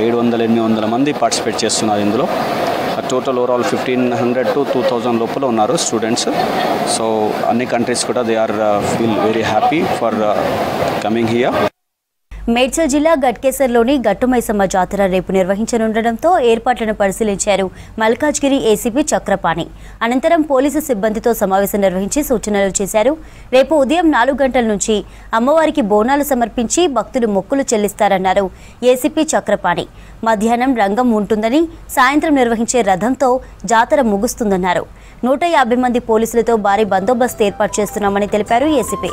700-800 మంది పార్టిసిపేట్ చేస్తున్నారు. ఇందులో టోటల్ ఓవరాల్ 1500 to 2000 లోపల ఉన్నారు స్టూడెంట్స్. సో అన్ని కంట్రీస్ కూడా they are feel very happy for coming here. Medchal జిల్లా గట్కేసర్లోని గట్టుమైసమ్మ జాతర రేపు నిర్వహించనుండటంతో ఏర్పాట్లను పరిశీలించారు మల్కాజ్గిరి ఏసీపీ చక్రపాణి. అనంతరం పోలీసు సిబ్బందితో సమావేశం నిర్వహించి సూచనలు చేశారు. రేపు ఉదయం 4 గంటల నుంచి అమ్మవారికి బోనాలు సమర్పించి భక్తులు మొక్కులు చెల్లిస్తారన్నారు ఏసీపీ చక్రపాణి. మధ్యాహ్నం రంగం ఉంటుందని, సాయంత్రం నిర్వహించే రథంతో జాతర ముగుస్తుందన్నారు. 150 మంది పోలీసులతో భారీ బందోబస్తు ఏర్పాటు చేస్తున్నామని తెలిపారు ఏసీపీ.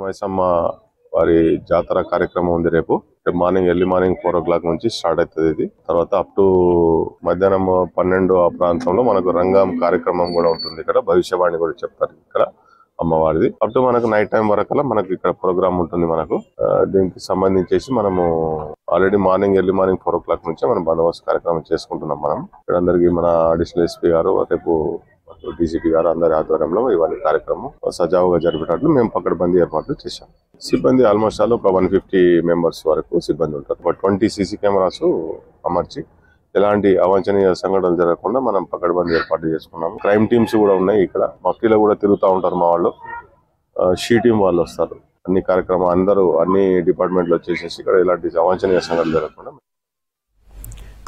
మైసమ్మ వారి జాతర కార్యక్రమం ఉంది రేపు ఎర్లీ మార్నింగ్ 4 o'clock నుంచి స్టార్ట్ అవుతుంది. ఇది తర్వాత అప్ టు మధ్యాహ్నం 12 ఆ ప్రాంతంలో మనకు రంగం కార్యక్రమం కూడా ఉంటుంది. ఇక్కడ భవిష్యవాణి కూడా చెప్తారు ఇక్కడ అమ్మవారిది. అప్ టు మనకు నైట్ టైం వరకు మనకు ఇక్కడ ప్రోగ్రామ్ ఉంటుంది. మనకు దీనికి సంబంధించేసి మనము ఆల్రెడీ ఎర్లీ మార్నింగ్ 4 o'clock నుంచే మనం బందోబస్తు కార్యక్రమం చేసుకుంటున్నాం. మనం ఇక్కడ అందరికి మన అడిషనల్ ఎస్పీ గారు రేపు డీసీపీ గారు అందరి ఆధ్వర్యంలో ఇవన్నీ కార్యక్రమం సజావుగా జరిపేటట్లు మేము పకడ్బందీ ఏర్పాట్లు చేశాం. సిబ్బంది ఆల్మోస్ట్ ఆల్ ఒక 150 మెంబర్స్ వరకు సిబ్బంది ఉంటారు. ఒక 20 సీసీ కెమెరాస్ అమర్చి ఎలాంటి అవాంఛనీయ సంఘటనలు జరగకుండా మనం పకడ్బందీ ఏర్పాటు చేసుకున్నాం. క్రైమ్ టీమ్స్ కూడా ఉన్నాయి. ఇక్కడ మఫ్టీలో కూడా తిరుగుతూ ఉంటారు మా వాళ్ళు. షీ టీం వాళ్ళు వస్తారు. అన్ని కార్యక్రమం అందరూ అన్ని డిపార్ట్మెంట్లు వచ్చేసేసి ఇక్కడ ఎలాంటి అవాంఛనీయ సంఘటనలు జరగకుండా.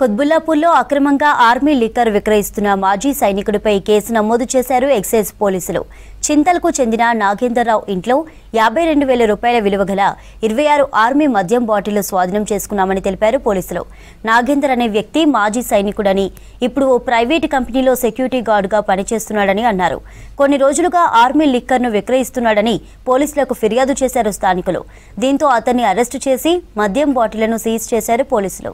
కుత్బుల్లాపూర్లో అక్రమంగా ఆర్మీ లిక్కర్ విక్రయిస్తున్న మాజీ సైనికుడిపై కేసు నమోదు చేశారు ఎక్సైజ్ పోలీసులు. చింతల్కు చెందిన నాగేందర్రావు ఇంట్లో 52,000 రూపాయల విలువ గల 26 ఆర్మీ మద్యం బాటిళ్లు స్వాధీనం చేసుకున్నామని తెలిపారు పోలీసులు. నాగేందర్ అనే వ్యక్తి మాజీ సైనికుడని, ఇప్పుడు ఓ ప్రైవేటు కంపెనీలో సెక్యూరిటీ గార్డుగా పనిచేస్తున్నాడని అన్నారు. కొన్ని రోజులుగా ఆర్మీ లిక్కర్ను విక్రయిస్తున్నాడని పోలీసులకు ఫిర్యాదు చేశారు స్థానికులు. దీంతో అతన్ని అరెస్టు చేసి మద్యం బాటిళ్లను సీజ్ చేశారు పోలీసులు.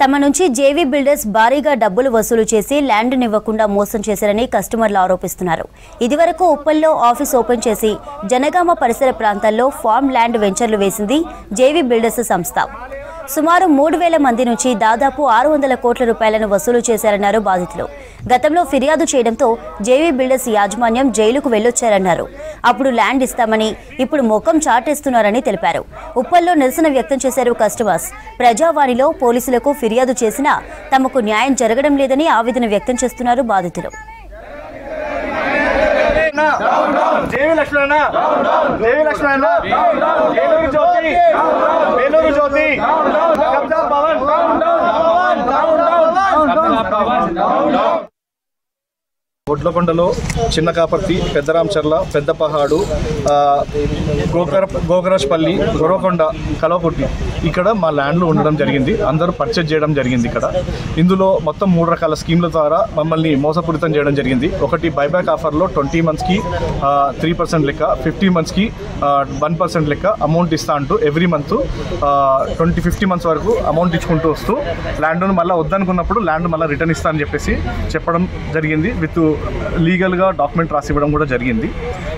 తమ నుంచి జేవీ బిల్డర్స్ భారీగా డబ్బులు వసూలు చేసి ల్యాండ్ ఇవ్వకుండా మోసం చేశారని కస్టమర్లు ఆరోపిస్తున్నారు. ఇదివరకు ఉప్పల్లో ఆఫీస్ ఓపెన్ చేసి జనగామ పరిసర ప్రాంతాల్లో ఫార్మ్ ల్యాండ్ వెంచర్లు వేసింది జేవీ బిల్డర్స్ సంస్థ. సుమారు 3,000 మంది నుంచి దాదాపు 600 కోట్ల రూపాయలను వసూలు చేశారన్నారు బాధితులు. గతంలో ఫిర్యాదు చేయడంతో జేవీ బిల్డర్స్ యాజమాన్యం జైలుకు వెళ్లొచ్చారన్నారు. అప్పుడు ల్యాండ్ ఇస్తామని ఇప్పుడు ముఖం చాటేస్తున్నారని తెలిపారు. ఉప్పల్లో నిరసన వ్యక్తం చేశారు కస్టమర్స్. ప్రజావాణిలో పోలీసులకు ఫిర్యాదు చేసినా తమకు న్యాయం జరగడం లేదని ఆవేదన వ్యక్తం చేస్తున్నారు బాధితులు. ఒడ్లకొండలో చిన్న కాపర్తి, పెద్దరాంచర్ల, పెద్దపహాడు, గోకరాజ్పల్లి, గొరవకొండ, కలవకుట్టి ఇక్కడ మా ల్యాండ్లు ఉండడం జరిగింది. అందరూ పర్చేజ్ చేయడం జరిగింది. ఇక్కడ ఇందులో మొత్తం 3 రకాల స్కీమ్ల ద్వారా మమ్మల్ని మోసపూరితం చేయడం జరిగింది. ఒకటి బైబ్యాక్ ఆఫర్లో 20 monthsకి 3% లెక్క, 50 monthsకి 1% లెక్క అమౌంట్ ఇస్తా అంటూ ఎవ్రీ మంత్ 50 months వరకు అమౌంట్ ఇచ్చుకుంటూ వస్తూ ల్యాండ్ను మళ్ళీ వద్దనుకున్నప్పుడు ల్యాండ్ మళ్ళీ రిటర్న్ ఇస్తా అని చెప్పేసి చెప్పడం జరిగింది విత్ లీగల్గా డాక్యుమెంట్ రాసి ఇవ్వడం కూడా జరిగింది.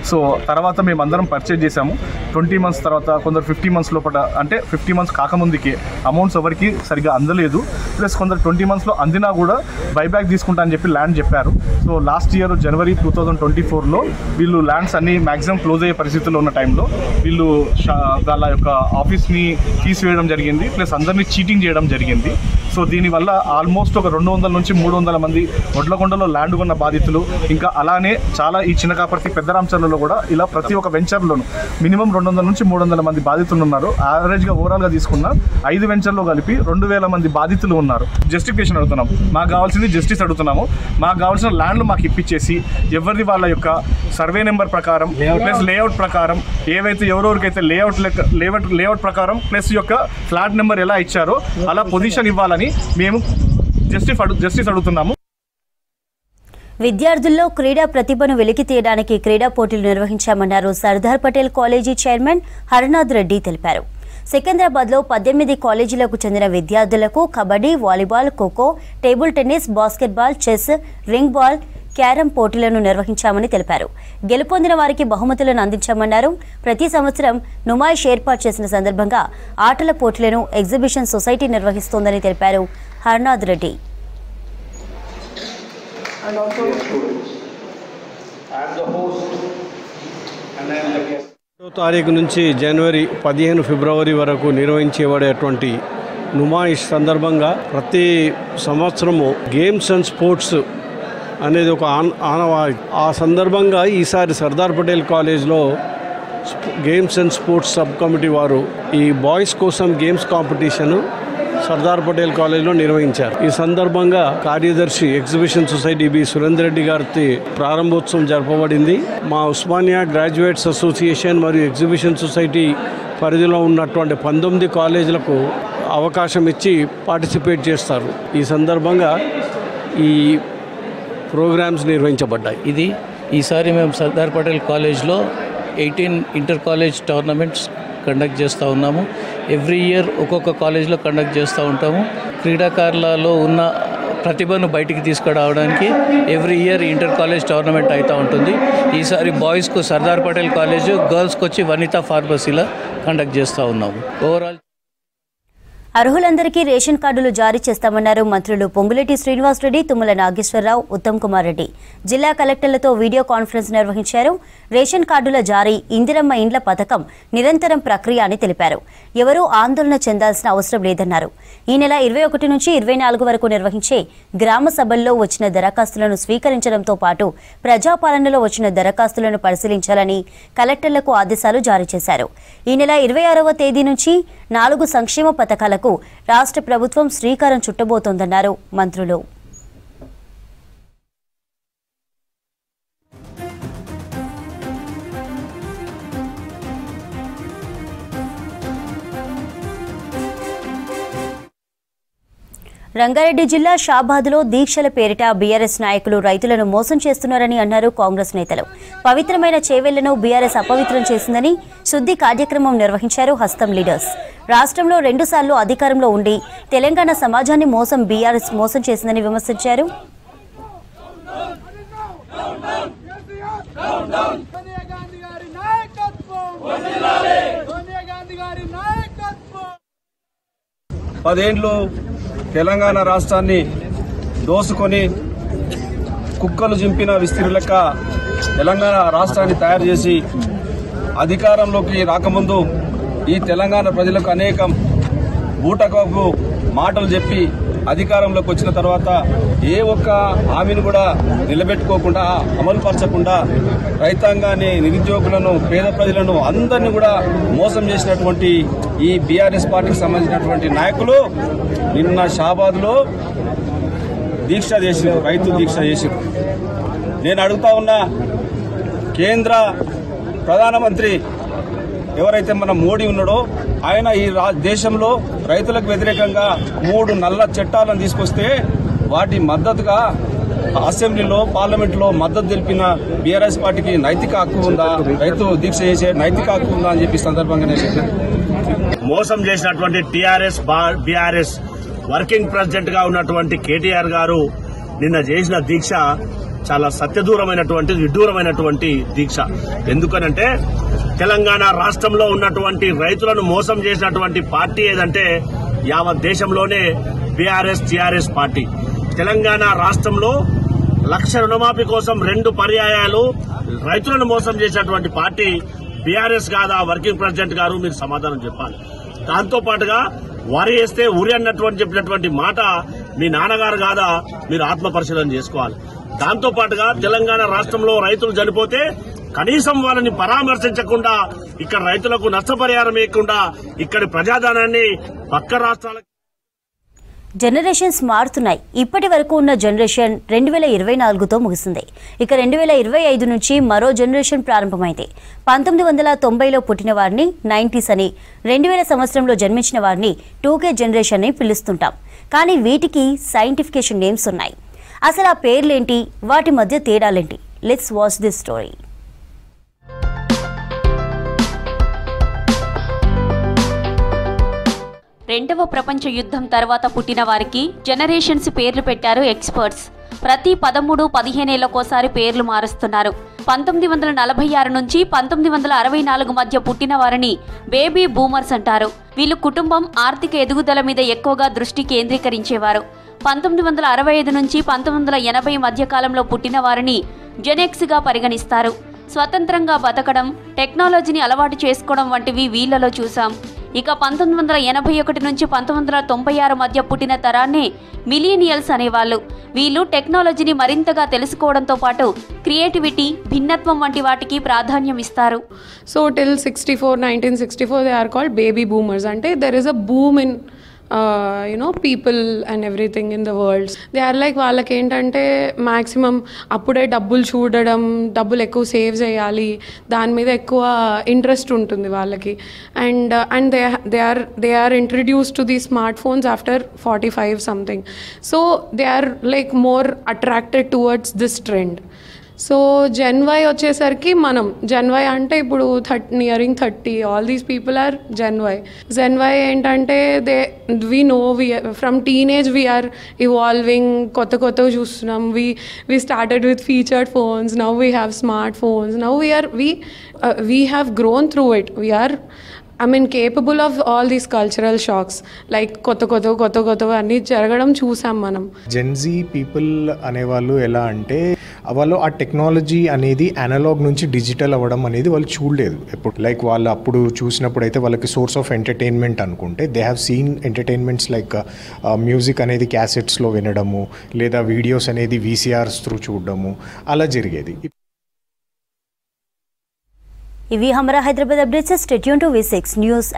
సో తర్వాత మేమందరం పర్చేజ్ చేసాము. 20 months తర్వాత కొందరు 50 months లోపల, అంటే 50 months కాకముందుకే అమౌంట్స్ ఎవరికి సరిగ్గా అందలేదు. ప్లస్ కొందరు 20 monthsలో అందినా కూడా బైబ్యాక్ తీసుకుంటా అని చెప్పి ల్యాండ్ చెప్పారు. సో లాస్ట్ ఇయర్ January 2024లో వీళ్ళు ల్యాండ్స్ అన్ని మ్యాక్సిమం క్లోజ్ అయ్యే పరిస్థితుల్లో ఉన్న టైంలో వీళ్ళు వాళ్ళ యొక్క ఆఫీస్ని తీసివేయడం జరిగింది. ప్లస్ అందరినీ చీటింగ్ చేయడం జరిగింది. సో దీనివల్ల ఆల్మోస్ట్ ఒక 200 నుంచి 300 మంది వడ్లకొండలో ల్యాండ్ కొన్న బాధితులు, ఇంకా అలానే చాలా ఈ చిన్నకాపర్తి పెద్దరాంచర్లలో కూడా ఇలా ప్రతి ఒక్క వెంచర్లోనూ మినిమం 200 నుంచి 300 మంది బాధితులు ఉన్నారు. యావరేజ్గా ఓవరాల్గా తీసుకున్న 5 వెంచర్లో కలిపి 2000 మంది బాధితులు ఉన్నారు. జస్టిఫికేషన్ అడుగుతున్నాం, మాకు కావాల్సింది జస్టిస్ అడుగుతున్నాము. మాకు కావాల్సిన ల్యాండ్లు మాకు ఇప్పించేసి ఎవరిది వాళ్ళ యొక్క సర్వే నెంబర్ ప్రకారం ప్లస్ లేఅవుట్ ప్రకారం ఏవైతే ఎవరెవరికైతే లేఅవుట్ ప్రకారం ప్లస్ యొక్క ఫ్లాట్ నెంబర్ ఎలా ఇచ్చారో అలా పొజిషన్ ఇవ్వాలని మేము జస్టిస్ అడుగుతున్నాము. విద్యార్థుల్లో క్రీడా ప్రతిభను వెలికి తీయడానికి క్రీడా పోటీలు నిర్వహించామన్నారు సర్దార్ పటేల్ కాలేజీ చైర్మన్ హరనాథ్ రెడ్డి తెలిపారు. సికింద్రాబాద్లో 18 కాలేజీలకు చెందిన విద్యార్థులకు kabaddi, volleyball, kho kho, table tennis, basketball, chess, ring ball, carrom పోటీలను నిర్వహించామని తెలిపారు. గెలుపొందిన వారికి బహుమతులను అందించామన్నారు. ప్రతి సంవత్సరం నుమాయిష్ ఏర్పాటు చేసిన సందర్భంగా ఆటల పోటీలను ఎగ్జిబిషన్ సొసైటీ నిర్వహిస్తోందని తెలిపారు హర్నాథ్ రెడ్డి. 1వ తారీఖు నుంచి జనవరి 15 ఫిబ్రవరి వరకు నిర్వహించబడేటువంటి నుమాయిష్ సందర్భంగా ప్రతి సంవత్సరము గేమ్స్ అండ్ స్పోర్ట్స్ అనేది ఒక ఆనవాయి. ఆ సందర్భంగా ఈసారి సర్దార్ పటేల్ కాలేజ్లో games and sports sub committee వారు ఈ బాయ్స్ కోసం గేమ్స్ కాంపిటీషన్ సర్దార్ పటేల్ కాలేజ్లో నిర్వహించారు. ఈ సందర్భంగా కార్యదర్శి exhibition society B Surender Reddy గారి ప్రారంభోత్సవం జరపబడింది. మా ఉస్మానియా గ్రాడ్యుయేట్స్ అసోసియేషన్ మరియు ఎగ్జిబిషన్ సొసైటీ పరిధిలో ఉన్నటువంటి 19 కాలేజీలకు అవకాశం ఇచ్చి పార్టిసిపేట్ చేస్తారు. ఈ సందర్భంగా ఈ ప్రోగ్రామ్స్ నిర్వహించబడ్డాయి. ఇది ఈసారి మేము సర్దార్ పటేల్ కాలేజ్లో 18 ఇంటర్ కాలేజ్ టోర్నమెంట్స్ కండక్ట్ చేస్తూ ఉన్నాము. ఎవ్రీ ఇయర్ ఒక్కొక్క కాలేజ్లో కండక్ట్ చేస్తూ ఉంటాము. క్రీడాకారులలో ఉన్న ప్రతిభను బయటికి తీసుకురావడానికి every year inter college tournament అవుతూ ఉంటుంది. ఈసారి బాయ్స్కు సర్దార్ పటేల్ కాలేజ్, గర్ల్స్కి వచ్చి వనితా ఫార్మసీలో కండక్ట్ చేస్తూ ఉన్నాము. ఓవరాల్ అర్హులందరికీ రేషన్ కార్డులు జారీ చేస్తామన్నారు మంత్రులు పొంగులేటి శ్రీనివాసరెడ్డి, తుమ్మల నాగేశ్వరరావు, ఉత్తమ్ కుమార్ రెడ్డి. జిల్లా కలెక్టర్లతో వీడియో కాన్ఫరెన్స్ నిర్వహించారు. రేషన్ కార్డుల జారీ, ఇందిరమ్మ ఇండ్ల పథకం నిరంతరం ప్రక్రియ అని తెలిపారు. ఎవరూ ఆందోళన చెందాల్సిన అవసరం లేదన్నారు. ఈ నెల 21 నుంచి 24 వరకు నిర్వహించే గ్రామ సభల్లో వచ్చిన దరఖాస్తులను స్వీకరించడంతో పాటు ప్రజాపాలనలో వచ్చిన దరఖాస్తులను పరిశీలించాలని కలెక్టర్లకు ఆదేశాలు జారీ చేశారు. ఈ నెల 26వ తేదీ నుంచి 4 సంక్షేమ పథకాలకు రాష్ట్ర ప్రభుత్వం శ్రీకారం చుట్టబోతోందన్నారు మంత్రులు. రంగారెడ్డి జిల్లా షాబాద్లో దీక్షల పేరిట బీఆర్ఎస్ నాయకులు రైతులను మోసం చేస్తున్నారని అన్నారు కాంగ్రెస్ నేతలు. పవిత్రమైన చేవెళ్లను బీఆర్ఎస్ అపవిత్రం చేసిందని శుద్ధి కార్యక్రమం నిర్వహించారు హస్తం లీడర్స్. రాష్ట్రంలో 2 సార్లు అధికారంలో ఉండి తెలంగాణ సమాజాన్ని బీఆర్ఎస్ మోసం చేసిందని విమర్శించారు. పదేండ్లు తెలంగాణ రాష్ట్రాన్ని దోసుకొని కుక్కలు చింపిన విస్తీర్ణ లెక్క తెలంగాణ రాష్ట్రాన్ని తయారు చేసి అధికారంలోకి రాకముందు ఈ తెలంగాణ ప్రజలకు అనేకం బూటకపు మాటలు చెప్పి అధికారంలోకి వచ్చిన తర్వాత ఏ ఒక్క హామీని కూడా నిలబెట్టుకోకుండా, అమలుపరచకుండా రైతాంగాన్ని, నిరుద్యోగులను, పేద ప్రజలను అందరినీ కూడా మోసం చేసినటువంటి ఈ బీఆర్ఎస్ పార్టీకి సంబంధించినటువంటి నాయకులు నిన్న షాబాద్లో దీక్ష చేసినారు, రైతు దీక్ష చేసినారు. నేను అడుగుతా ఉన్నా, కేంద్ర ప్రధానమంత్రి ఎవరైతే మన మోడీ ఉన్నాడో ఆయన ఈ దేశంలో రైతులకు వ్యతిరేకంగా 3 నల్ల చట్టాలను తీసుకొస్తే వాటి మద్దతుగా అసెంబ్లీలో, పార్లమెంట్లో మద్దతు తెలిపిన బీఆర్ఎస్ పార్టీకి నైతిక హక్కు ఉందా? రైతు దీక్ష చేసే నైతిక హక్కు ఉందా అని చెప్పి సందర్భంగా నేను మోసం చేసినటువంటి టీఆర్ఎస్ బీఆర్ఎస్ వర్కింగ్ ప్రెసిడెంట్ గా ఉన్నటువంటి కేటీఆర్ గారు నిన్న చేసిన దీక్ష చాలా సత్యదూరమైనటువంటి విడ్డూరమైనటువంటి దీక్ష. ఎందుకనంటే తెలంగాణ రాష్ట్రంలో ఉన్నటువంటి రైతులను మోసం చేసినటువంటి పార్టీ ఏదంటే యావత్ దేశంలోనే టీఆర్ఎస్ పార్టీ. తెలంగాణ రాష్ట్రంలో 1,00,000 రుణమాఫీ కోసం 2 పర్యాయాలు రైతులను మోసం చేసినటువంటి పార్టీ బీఆర్ఎస్ కాదా? వర్కింగ్ ప్రెసిడెంట్ గారు మీరు సమాధానం చెప్పాలి. దాంతో పాటుగా వరి వేస్తే ఉరి అన్నటువంటి చెప్పినటువంటి మాట మీ నాన్నగారు కాదా? మీరు ఆత్మ పరిశీలన చేసుకోవాలి. దాంతో పాటుగా తెలంగాణ రాష్ట్రంలో రైతులు చనిపోతే కనీసం వాళ్ళని పరామర్శించకుండా, ఇక్కడ రైతులకు నష్టపరిహారం ఇవ్వకుండా ఇక్కడి ప్రజాధనాన్ని పక్క రాష్ట్రాలకు. జనరేషన్స్ మారుతున్నాయి. ఇప్పటి వరకు ఉన్న జనరేషన్ 2024తో ముగిసింది. ఇక 2025 నుంచి మరో జనరేషన్ ప్రారంభమైంది. 1990లో పుట్టిన వారిని 90s అని, 2000 సంవత్సరంలో జన్మించిన వారిని 2K జనరేషన్ అని పిలుస్తుంటాం. కానీ వీటికి సైంటిఫికేషన్ నేమ్స్ ఉన్నాయి. అసలు ఆ పేర్లేంటి, వాటి మధ్య తేడాలేంటి? Let's watch this story. రెండవ ప్రపంచ యుద్ధం తర్వాత పుట్టిన వారికి జనరేషన్స్ పేర్లు పెట్టారు ఎక్స్పర్ట్స్. ప్రతి 13-15 ఏళ్లకోసారి పేర్లు మారుస్తున్నారు. 1946 నుంచి 1964 మధ్య పుట్టిన వారిని బేబీ బూమర్స్ అంటారు. వీళ్ళు కుటుంబం ఆర్థిక ఎదుగుదల మీద ఎక్కువగా దృష్టి కేంద్రీకరించేవారు. 1965 నుంచి 1980 మధ్య కాలంలో పుట్టిన వారిని జెనెక్స్గా పరిగణిస్తారు. స్వతంత్రంగా బతకడం, టెక్నాలజీని అలవాటు చేసుకోవడం వంటివి వీళ్లలో చూసాం. ఇక 1981 నుంచి 1996 మధ్య పుట్టిన తరాన్నే మిలీనియల్స్ అనేవాళ్ళు. వీళ్ళు టెక్నాలజీని మరింతగా తెలుసుకోవడంతో పాటు క్రియేటివిటీ, భిన్నత్వం వంటి వాటికి ప్రాధాన్యం ఇస్తారు. So till 1964 they are called baby boomers. అంటే there is a boom in people and everything in the world. They are like వాళ్ళకి ఏంటంటే మ్యాక్సిమం అప్పుడే డబ్బులు చూడడం, డబ్బులు ఎక్కువ సేవ్ చేయాలి, దాని మీద ఎక్కువ ఇంట్రెస్ట్ ఉంటుంది వాళ్ళకి. And they are introduced to the smartphones after 45 something. So they are like more attracted towards this trend. So Gen Y వచ్చేసరికి మనం Gen Y అంటే ఇప్పుడు nearing 30, all these people are Gen Y. Gen Y ఏంటంటే we know from teenage we are evolving, కొత్తగా చూస్తున్నాం. we started with featured phones, now we have smartphones, now we have grown through it. We are capable of all these cultural shocks, like కొత్త అన్నీ జరగడం చూసాం మనం. జెన్జీ పీపుల్ అనేవాళ్ళు ఎలా అంటే వాళ్ళు ఆ టెక్నాలజీ అనేది అనలాగ్ నుంచి డిజిటల్ అవ్వడం అనేది వాళ్ళు చూడలేదు ఎప్పుడు. లైక్ వాళ్ళు అప్పుడు చూసినప్పుడు అయితే వాళ్ళకి సోర్స్ ఆఫ్ ఎంటర్టైన్మెంట్ అనుకుంటే they have seen entertainments like music అనేది క్యాసెట్స్లో వినడము, లేదా వీడియోస్ అనేది VCRs త్రూ చూడడము, అలా జరిగేది. ఇవి Hamara Hyderabad updates. Stay tune to V6 news.